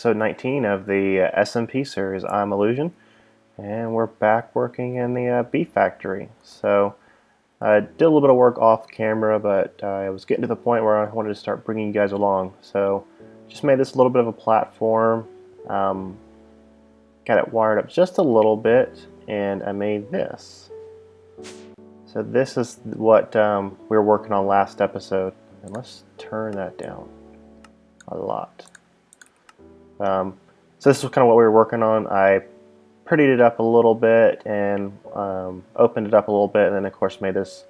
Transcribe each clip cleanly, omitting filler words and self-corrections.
episode 19 of the SMP series. I'm Illusion, and we're back working in the beef factory. So I did a little bit of work off camera, but I was getting to the point where I wanted to start bringing you guys along. So just made this a little bit of a platform, got it wired up just a little bit, and I made this. So this is what we were working on last episode. And let's turn that down a lot. So this is kind of what we were working on. I prettied it up a little bit and opened it up a little bit, and then of course made this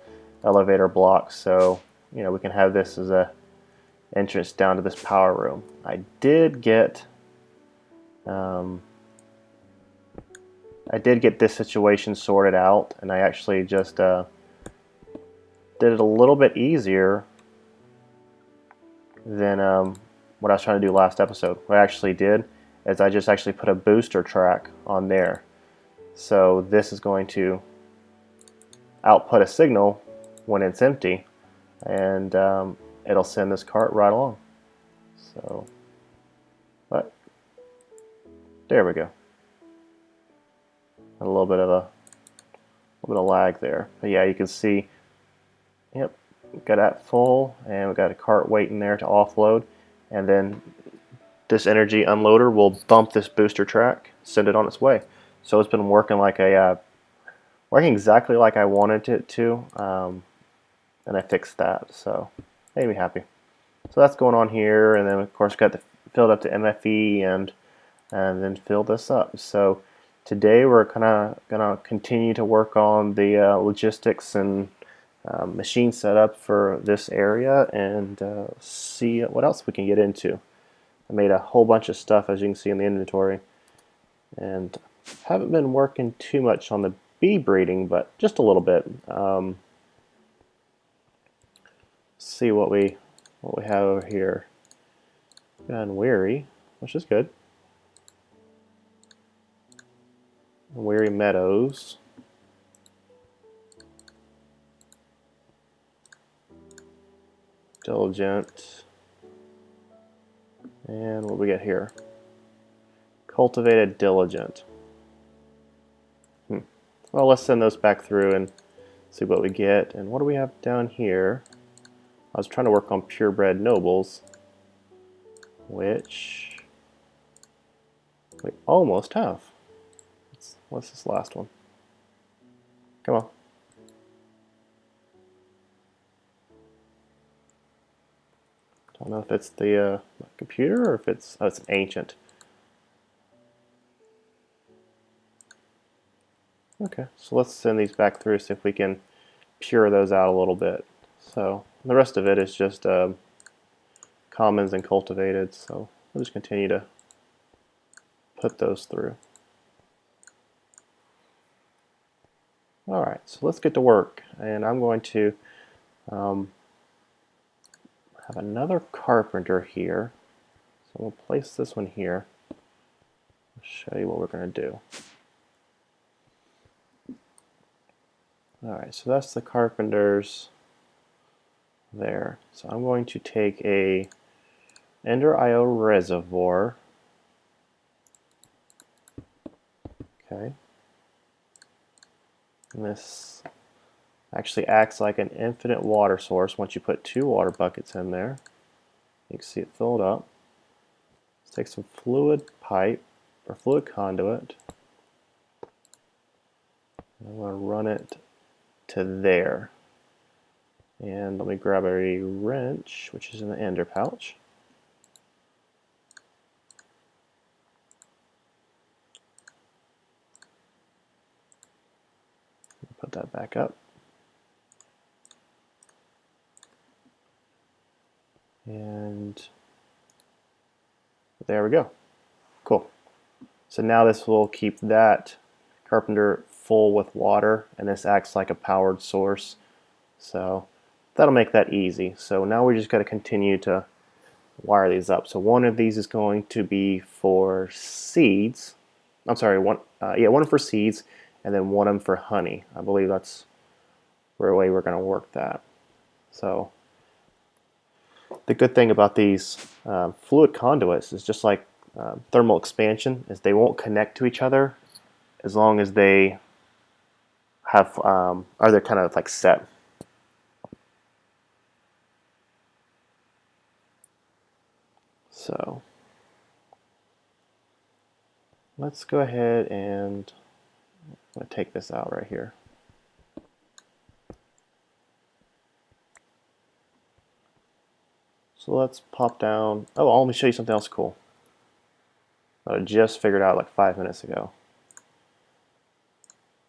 elevator block so we can have this as a entrance down to this power room. I did get this situation sorted out, and I actually just did it a little bit easier than what I was trying to do last episode. What I actually did is I just actually put a booster track on there. So this is going to output a signal when it's empty, and it'll send this cart right along. So, but there we go. A little bit of lag there, but yeah, you can see. Yep, got that full, and we got a cart waiting there to offload, and then this energy unloader will bump this booster track, send it on its way. So it's been working like working exactly like I wanted it to, and I fixed that, so made me happy. So that's going on here, and then of course got filled up to MFE and then fill this up. So today we're kind of gonna continue to work on the logistics and machine setup for this area, and see what else we can get into. I made a whole bunch of stuff, as you can see in the inventory, and haven't been working too much on the bee breeding, but just a little bit. See what we have over here. Got Weary, which is good. Weary Meadows. Diligent. And what we get here? Cultivated Diligent. Well, let's send those back through and see what we get. And what do we have down here? I was trying to work on purebred nobles, which we almost have. What's this last one? Come on. Don't know if it's the computer or if it's an ancient. Okay, so let's send these back through, see if we can pure those out a little bit. So the rest of it is just commons and cultivated, so we'll just continue to put those through. Alright, so let's get to work, and I'm going to have another carpenter here. So we'll place this one here. I'll show you what we're going to do. Alright, so that's the carpenters there. So I'm going to take a Ender IO reservoir. Okay. And this actually acts like an infinite water source once you put 2 water buckets in there. You can see it filled up. Let's take some fluid pipe or fluid conduit. I'm going to run it to there. And let me grab a wrench, which is in the ender pouch. Put that back up. And there we go. Cool. So now this will keep that carpenter full with water, and this acts like a powered source. So that'll make that easy. So now we just got to continue to wire these up. So one of these is going to be for seeds. I'm sorry, one for seeds, and then one of them for honey. I believe that's the way we're going to work that. So the good thing about these fluid conduits is just like thermal expansion is they won't connect to each other as long as they have or they're kind of like set. So let's go ahead and I'm going to take this out right here. So let's pop down. Oh, let me show you something else cool that I just figured out like 5 minutes ago.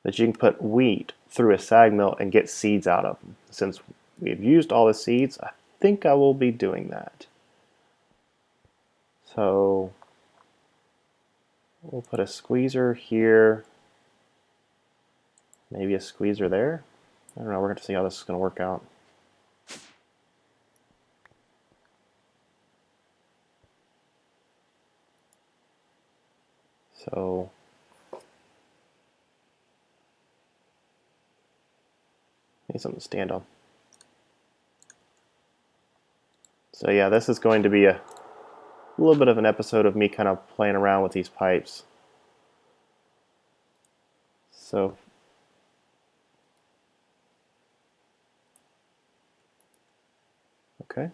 That you can put wheat through a sag mill and get seeds out of them. Since we've used all the seeds, I think I will be doing that. So we'll put a squeezer here, maybe a squeezer there. I don't know, we're going to see how this is going to work out. So need something to stand on. So yeah, this is going to be a little bit of an episode of me kind of playing around with these pipes. So okay.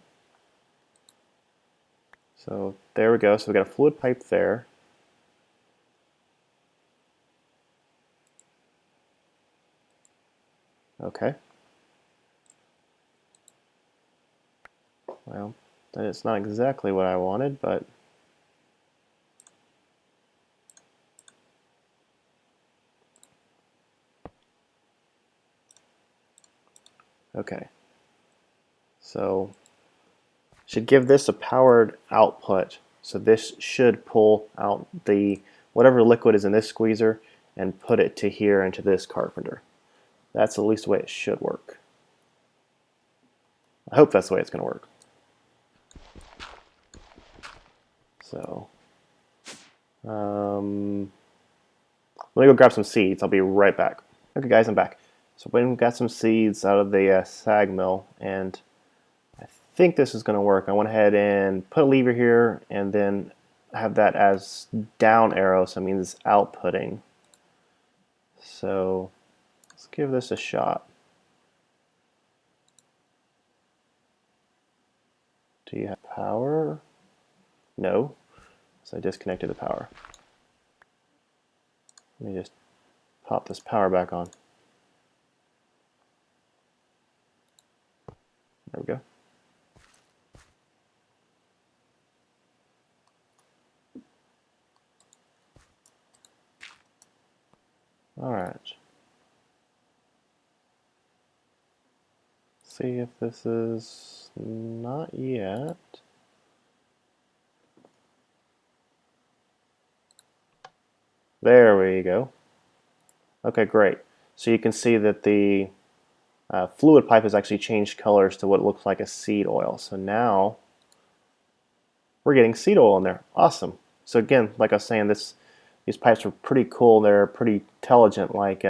So there we go. So we got a fluid pipe there. Okay. Well, it's not exactly what I wanted, but okay. So should give this a powered output. So this should pull out the whatever liquid is in this squeezer and put it to here into this carpenter. That's at least the way it should work. I hope that's the way it's going to work. So let me go grab some seeds. I'll be right back. Okay guys, I'm back. So we got some seeds out of the sag mill, and I think this is going to work. I went ahead and put a lever here and then have that as down arrow, so it means it's outputting. So let's give this a shot. Do you have power? No. So I disconnected the power. Let me just pop this power back on. There we go. All right. See if this is not yet. There we go. Okay, great. So you can see that the fluid pipe has actually changed colors to what looks like a seed oil. So now we're getting seed oil in there. Awesome. So again, like I was saying, these pipes are pretty cool. They're pretty intelligent, like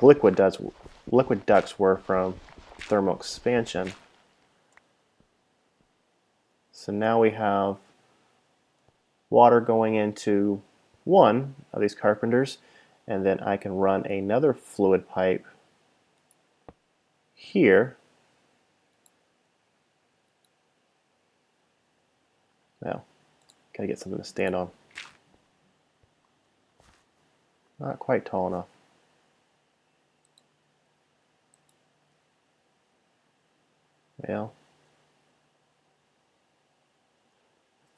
liquid ducts were from thermal expansion. So now we have water going into one of these carpenters, and then I can run another fluid pipe here. Now, gotta get something to stand on. Not quite tall enough. Well,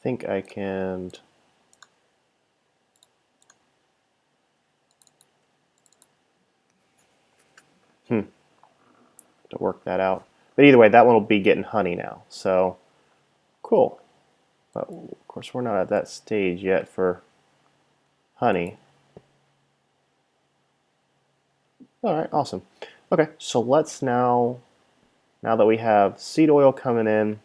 I think I can to work that out. But either way, that one will be getting honey now. So cool. But of course, we're not at that stage yet for honey. All right, awesome. Okay, so let's now that we have seed oil coming in,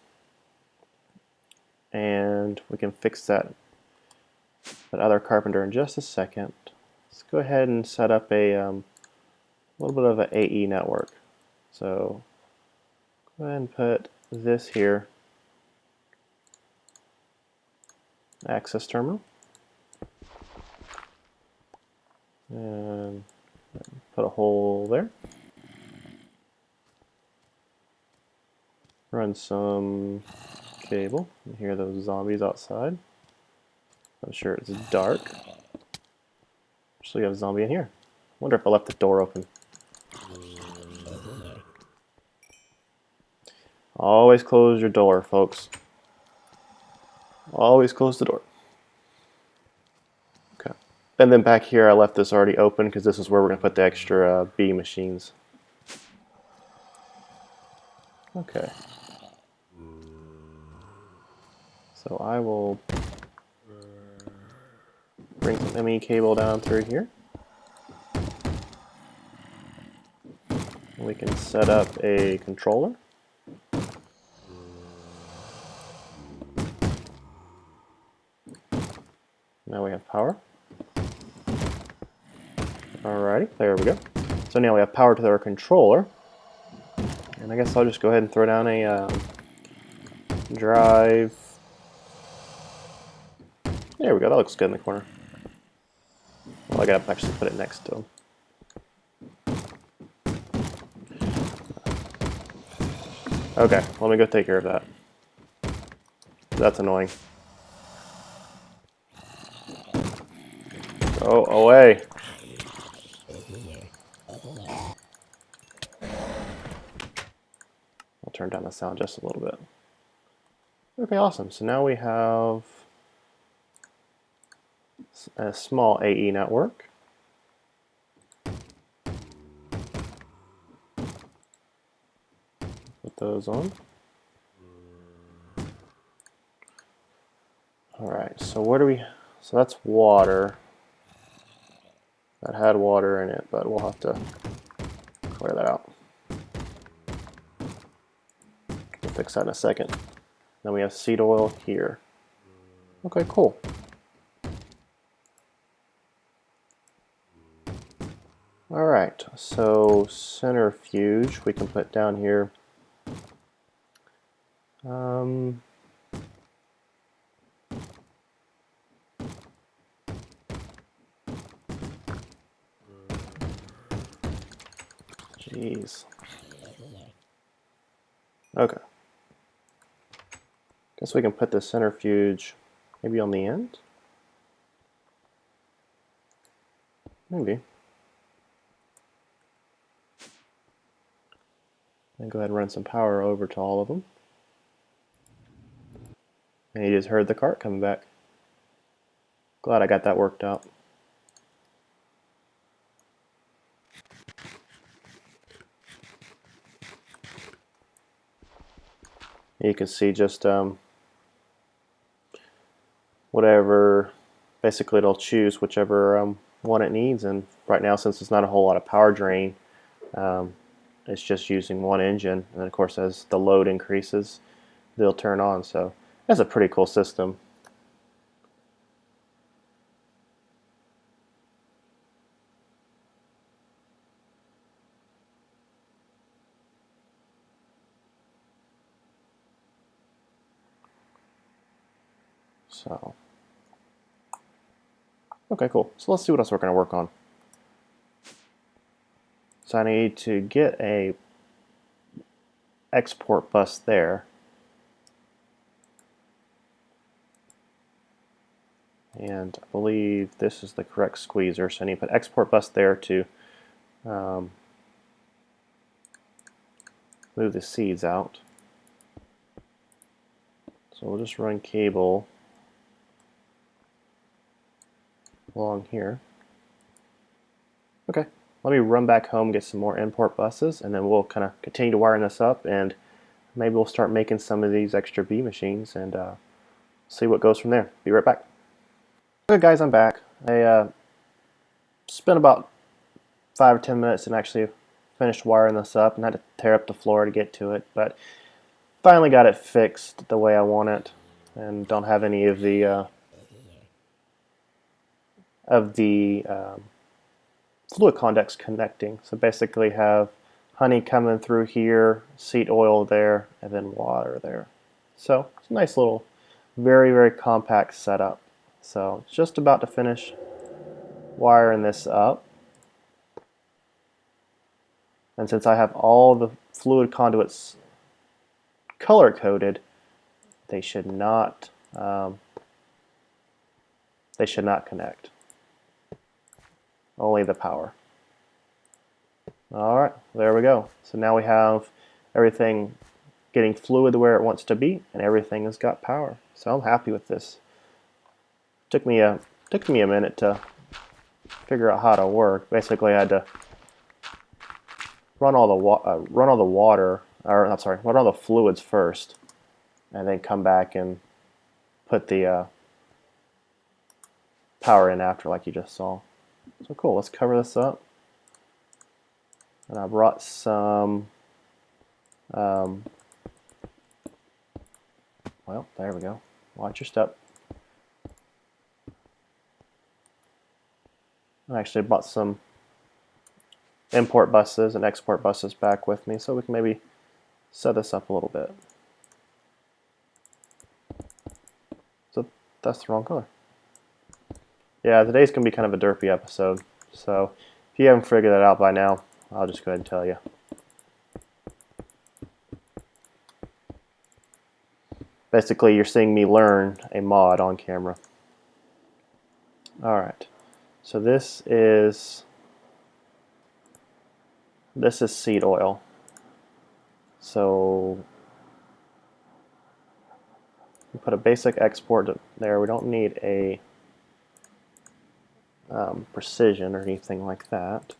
and we can fix that other carpenter in just a second. Let's go ahead and set up a little bit of an AE network. So go ahead and put this here. access terminal. And put a hole there. Run some cable. You hear those zombies outside. I'm sure it's dark. Actually, we have a zombie in here. Wonder if I left the door open. Always close your door, folks. Always close the door. Okay. And then back here, I left this already open because this is where we're going to put the extra bee machines. Okay. So I will bring some ME cable down through here. We can set up a controller. Now we have power. Alrighty, there we go. So now we have power to our controller. And I guess I'll just go ahead and throw down a drive. There we go, that looks good in the corner. Well, I gotta actually put it next to him. Okay, let me go take care of that. That's annoying. Go away. I'll turn down the sound just a little bit. Okay, awesome. So now we have a small AE network. Put those on. Alright, so where do we... So that's water. That had water in it, but we'll have to clear that out. We'll fix that in a second. Then we have seed oil here. Okay, cool. Alright, so centrifuge we can put down here. Jeez. Okay. Guess we can put the centrifuge maybe on the end? Maybe. And go ahead and run some power over to all of them. And you just heard the cart coming back. Glad I got that worked out. You can see just whatever, basically it'll choose whichever one it needs, and right now since it's not a whole lot of power drain, it's just using one engine, and then of course as the load increases they'll turn on, so that's a pretty cool system. So, okay, cool. So let's see what else we're going to work on. So I need to get a export bus there. And I believe this is the correct squeezer, so I need to put export bus there to move the seeds out. So we'll just run cable along here. Okay, let me run back home, get some more import buses, and then we'll kind of continue to wire this up, and maybe we'll start making some of these extra bee machines and see what goes from there. Be right back. Okay guys, I'm back. I spent about 5 or 10 minutes and actually finished wiring this up, and had to tear up the floor to get to it, but finally got it fixed the way I want it, and don't have any of the fluid conducts connecting. So basically have honey coming through here, seed oil there, and then water there. So it's a nice little Very, very compact setup. So just about to finish wiring this up. And since I have all the fluid conduits color coded, they should not connect. Only the power. Alright, there we go. So now we have everything getting fluid where it wants to be, and everything has got power. So I'm happy with this. Took me a minute to figure out how to work. Basically, I had to run all the fluids first, and then come back and put the power in after, like you just saw. So cool. Let's cover this up. And I brought some. Well, there we go. Watch your step. I actually brought some import buses and export buses back with me, so we can maybe set this up a little bit. So that's the wrong color. Yeah, today's gonna be kind of a derpy episode, so if you haven't figured that out by now, I'll just go ahead and tell you. Basically, you're seeing me learn a mod on camera. Alright, so this is seed oil. So we put a basic export there. We don't need a precision or anything like that.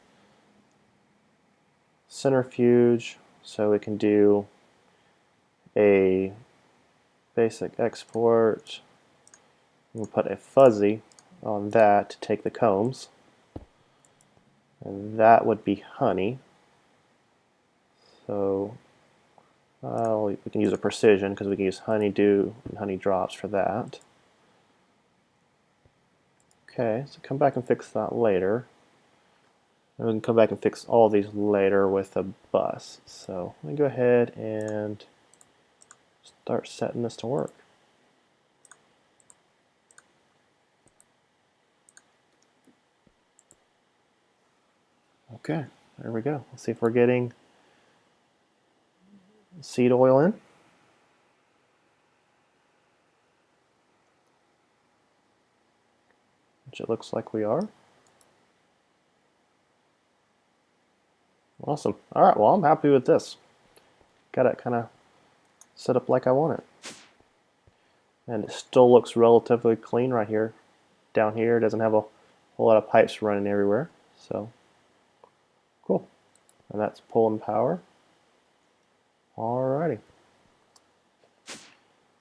Centrifuge, so we can do a basic export. We'll put a fuzzy on that to take the combs, and that would be honey. So we can use a precision because we can use honeydew and honey drops for that. Okay, so come back and fix that later. And we can come back and fix all these later with a bus. So let me go ahead and start setting this to work. Okay, there we go. Let's see if we're getting seed oil in. Which it looks like we are. Awesome. Alright, well, I'm happy with this. Got it kind of set up like I want it. And it still looks relatively clean right here. Down here, it doesn't have a whole lot of pipes running everywhere. So, cool. And that's pulling power. Alrighty.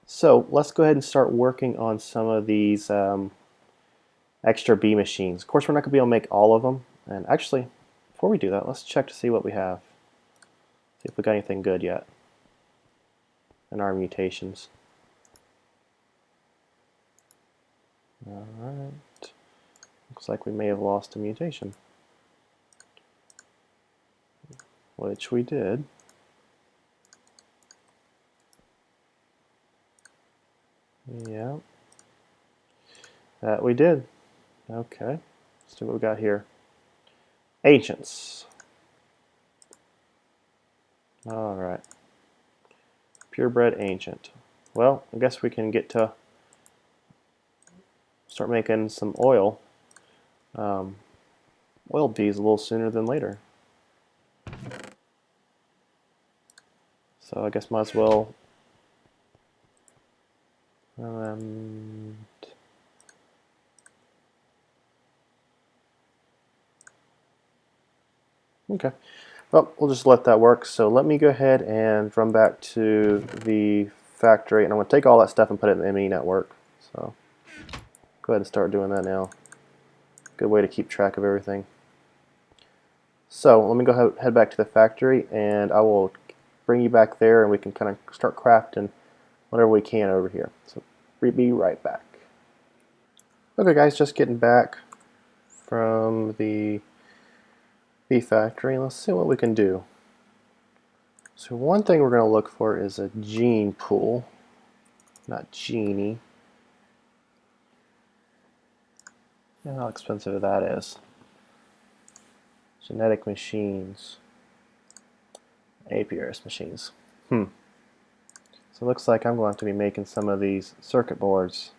So, let's go ahead and start working on some of these extra B machines. Of course, we're not going to be able to make all of them. And actually, before we do that, let's check to see what we have. See if we got anything good yet in our mutations. Alright. Looks like we may have lost a mutation. Which we did. Yeah. That we did. Okay. Let's see what we got here. Ancients. Alright. Purebred ancient. Well, I guess we can get to start making some oil. Oil bees a little sooner than later. So I guess might as well okay. Well, we'll just let that work. So let me go ahead and run back to the factory, and I'm going to take all that stuff and put it in the ME network. So go ahead and start doing that now. Good way to keep track of everything. So let me go head back to the factory, and I will bring you back there, and we can kind of start crafting whatever we can over here. So be right back. Okay guys, just getting back from the bee factory. Let's see what we can do. So one thing we're going to look for is a gene pool, not genie. Yeah, how expensive that is. Genetic machines. Apiarist machines. So it looks like I'm going to be making some of these circuit boards.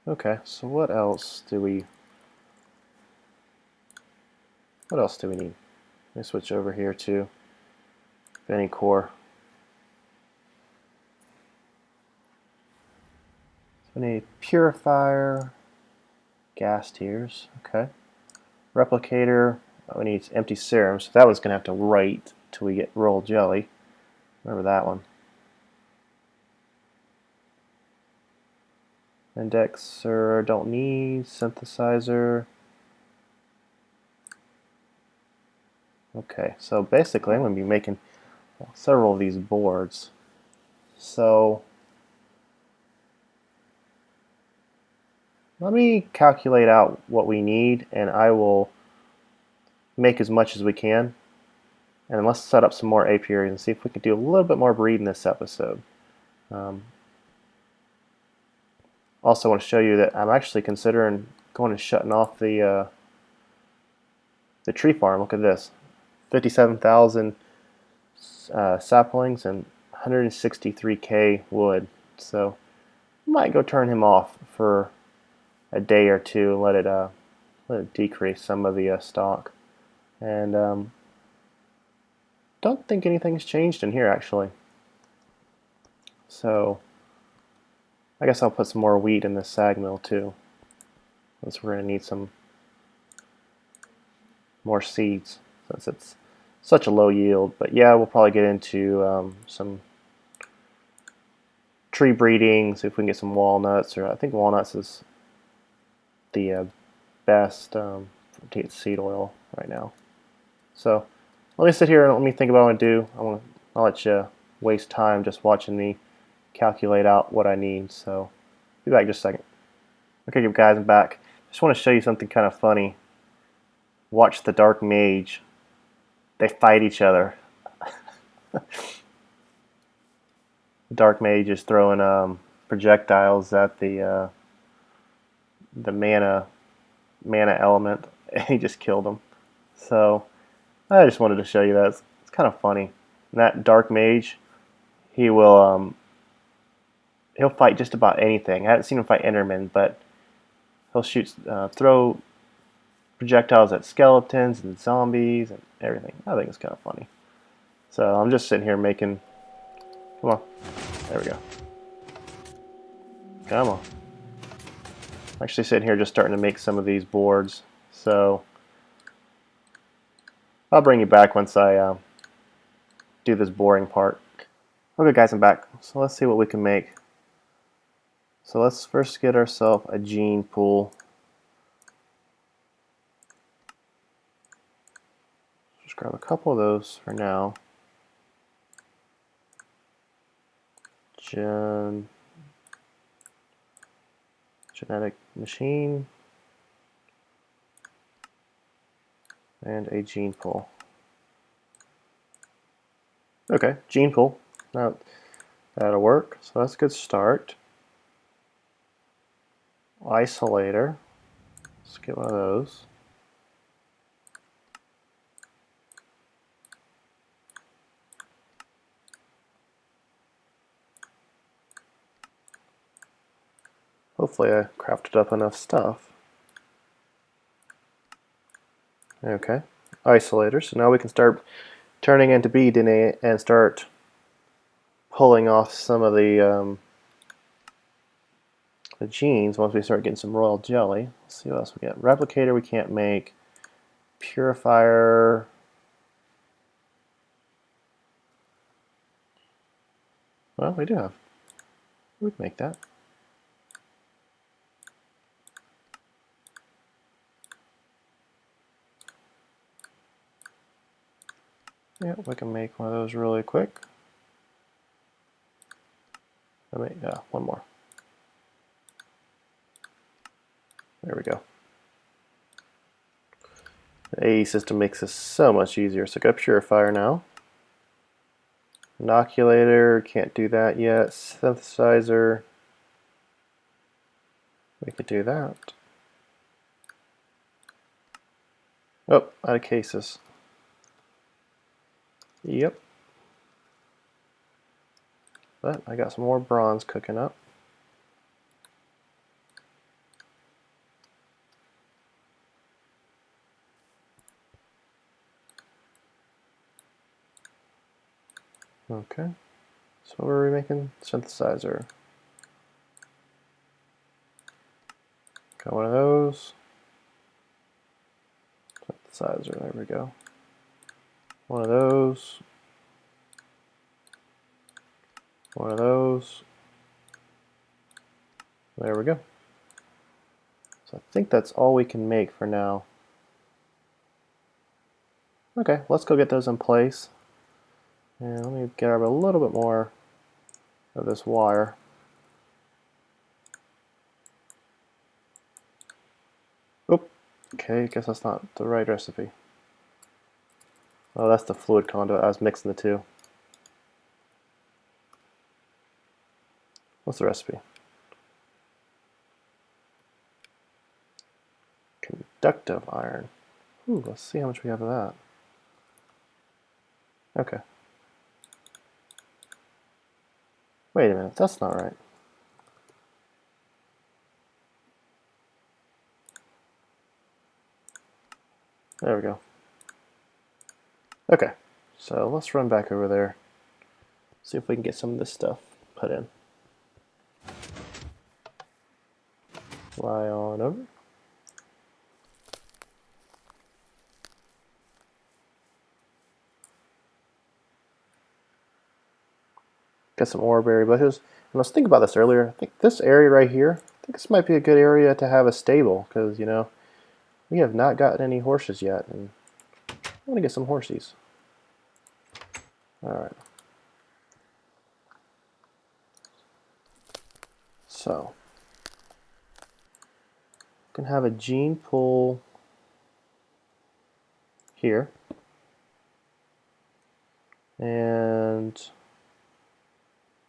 Okay, so what else do we need? Let me switch over here to Benny Core. So we need purifier, gas tiers, okay. Replicator, we need empty serum, so that one's going to have to wait till we get royal jelly. Remember that one. Indexer, don't need. Synthesizer. Okay, so basically I'm going to be making several of these boards. So let me calculate out what we need, and I will make as much as we can. And let's set up some more apiaries and see if we can do a little bit more breeding this episode. Also want to show you that I'm actually considering going and shutting off the tree farm. Look at this, 57,000 saplings and 163k wood. So I might go turn him off for a day or two and let it decrease some of the stock. And don't think anything's changed in here actually. So I guess I'll put some more wheat in this sag mill too, since we're going to need some more seeds since it's such a low yield. But yeah, we'll probably get into some tree breeding, see if we can get some walnuts, or I think walnuts is the best to get seed oil right now. So let me sit here and let me think about what I want to do. I'll let you waste time just watching me calculate out what I need. So be back in just a second. Okay, guys, I'm back. Just want to show you something kind of funny. Watch the Dark Mage. They fight each other. The Dark Mage is throwing projectiles at the mana element, and he just killed him. So I just wanted to show you that. It's kind of funny. And that Dark Mage, he'll fight just about anything. I haven't seen him fight Endermen, but he'll throw projectiles at skeletons and zombies and everything. I think it's kind of funny. So I'm just sitting here making. Come on. There we go. Come on. I'm actually sitting here just starting to make some of these boards. So I'll bring you back once I do this boring part. Okay, guys, I'm back. So let's see what we can make. So let's first get ourselves a gene pool. Just grab a couple of those for now. Genetic machine and a gene pool. Okay, gene pool. Now that'll work. So that's a good start. Isolator. Let's get one of those. Hopefully I crafted up enough stuff. Okay, isolator. So now we can start turning into BDNA and start pulling off some of the genes once we start getting some royal jelly. Let's see what else we get. Replicator we can't make. Purifier. Well, we do have. We can make that. Yeah, we can make one of those really quick. One more. There we go. The AE system makes this so much easier. So got purifier now. Inoculator, can't do that yet. Synthesizer. We could do that. Oh, out of cases. Yep. But I got some more bronze cooking up. Okay. So what are we making? Synthesizer. Got one of those. Synthesizer, there we go. One of those. One of those. There we go. So I think that's all we can make for now. Okay, let's go get those in place. And let me grab a little bit more of this wire. Oop. Okay, I guess that's not the right recipe. Oh, that's the fluid conduit. I was mixing the two. What's the recipe? Conductive iron. Ooh, let's see how much we have of that. Okay. Wait a minute, that's not right. There we go. Okay, so let's run back over there. See if we can get some of this stuff put in. Fly on over. Got some oreberry bushes. And I was thinking about this earlier. I think this area right here, I think this might be a good area to have a stable because, you know, we have not gotten any horses yet, and I want to get some horsies. All right. So, we can have a gene pool here, and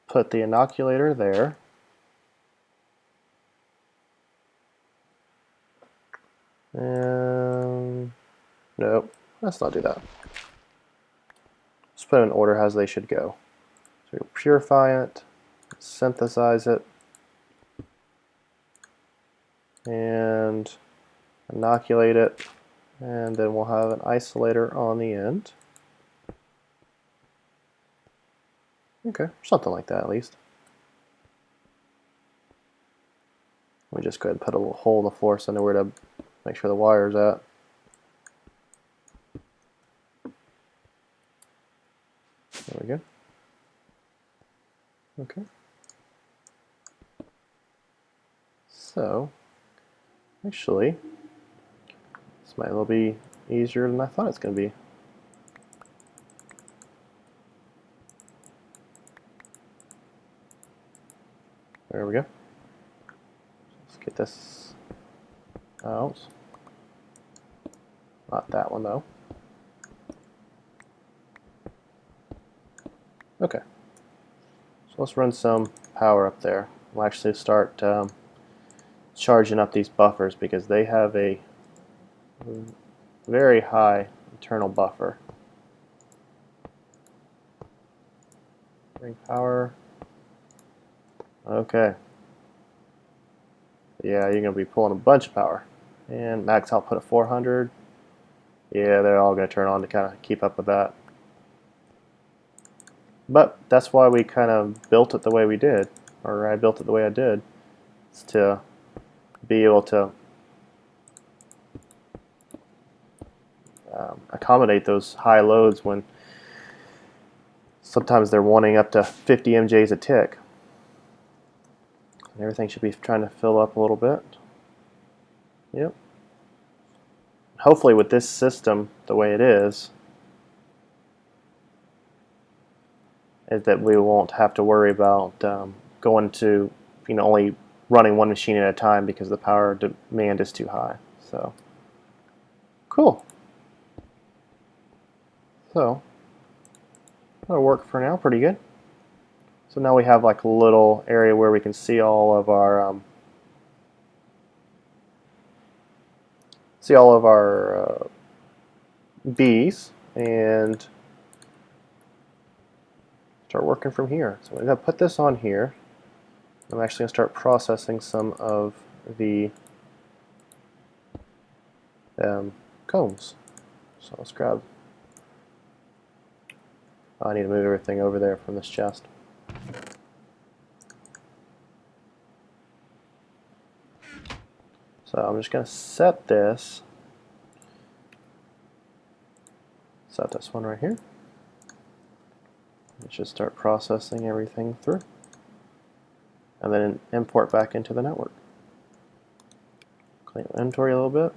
put the inoculator there. And nope, let's not do that. Let's put it in order as they should go. So we'll purify it, synthesize it, and inoculate it, and then we'll have an isolator on the end. Okay, something like that at least. Let me just go ahead and put a little hole in the floor so I know where to make sure the wire's at. There we go. Okay. So, actually, this might well be easier than I thought it's going to be. There we go. Let's get this out. Not that one though. Okay. So let's run some power up there. We'll actually start charging up these buffers because they have a very high internal buffer. Bring power. Okay. Yeah, you're going to be pulling a bunch of power. And max output of 400. Yeah, they're all going to turn on to kind of keep up with that. But that's why we kind of built it the way we did, or I built it the way I did, is to be able to accommodate those high loads when sometimes they're wanting up to 50 MJs a tick. And everything should be trying to fill up a little bit. Yep. Hopefully with this system the way it is that we won't have to worry about going to, you know, only running one machine at a time because the power demand is too high. So cool. So that'll work for now pretty good. So now we have like a little area where we can see all of our see all of our B's and start working from here. So I'm going to put this on here. I'm actually going to start processing some of the combs. So let's grab. I need to move everything over there from this chest. So I'm just going to set this one right here. It should start processing everything through. And then import back into the network. Clean the inventory a little bit.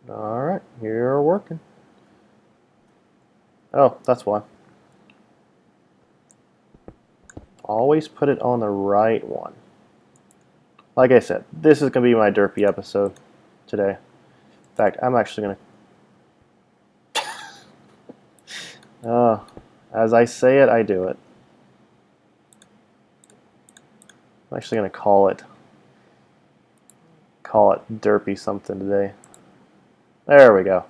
Alright, you're working. Oh, that's why. Always put it on the right one. Like I said, this is going to be my derpy episode today. In fact, I'm actually going to... as I say it, I do it. I'm actually going to call it derpy something today. There we go.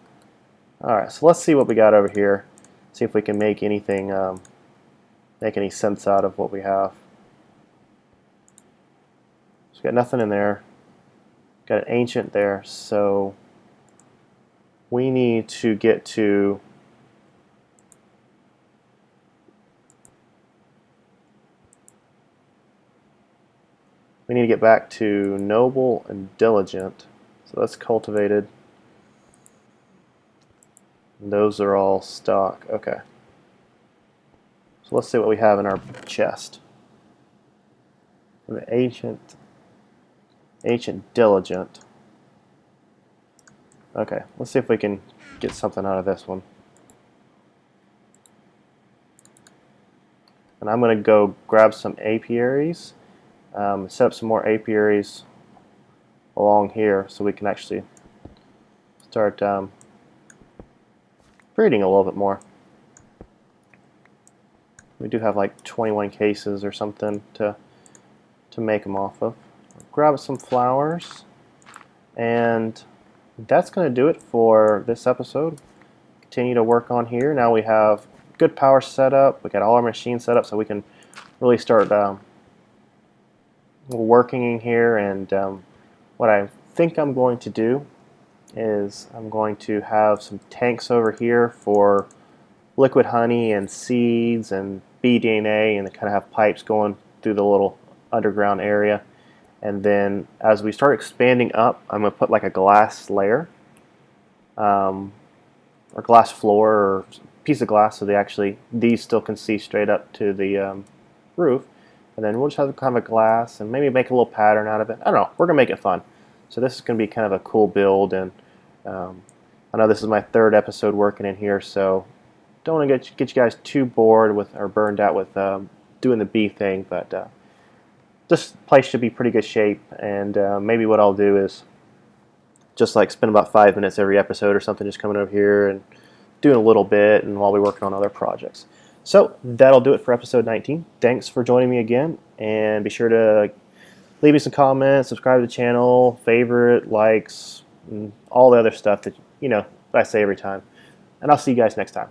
Alright, so let's see what we got over here. See if we can make anything, make any sense out of what we have. So we got nothing in there. Got an ancient there, so we need to get to back to noble and diligent. So that's cultivated. And those are all stock. Okay. So let's see what we have in our chest. The ancient diligent. Okay, let's see if we can get something out of this one. And I'm going to go grab some apiaries, set up some more apiaries along here so we can actually start breeding a little bit more. We do have like 21 cases or something to make them off of. Grab some flowers, and that's going to do it for this episode. Continue to work on here. Now we have good power set up. We got all our machines set up so we can really start working in here. And what I think I'm going to do is I'm going to have some tanks over here for liquid honey and seeds and bee DNA, and kind of have pipes going through the little underground area. And then as we start expanding up, I'm going to put like a glass layer or glass floor or piece of glass so these still can see straight up to the roof. And then we'll just have kind of a glass and maybe make a little pattern out of it. I don't know. We're going to make it fun. So this is going to be kind of a cool build. And I know this is my third episode working in here, so don't want to get you guys too bored with or burned out with doing the bee thing. But this place should be pretty good shape, and maybe what I'll do is just like spend about 5 minutes every episode or something just coming over here and doing a little bit and while we're working on other projects. So that'll do it for episode 19. Thanks for joining me again, and be sure to leave me some comments, subscribe to the channel, favorite, likes, and all the other stuff that I say every time. And I'll see you guys next time.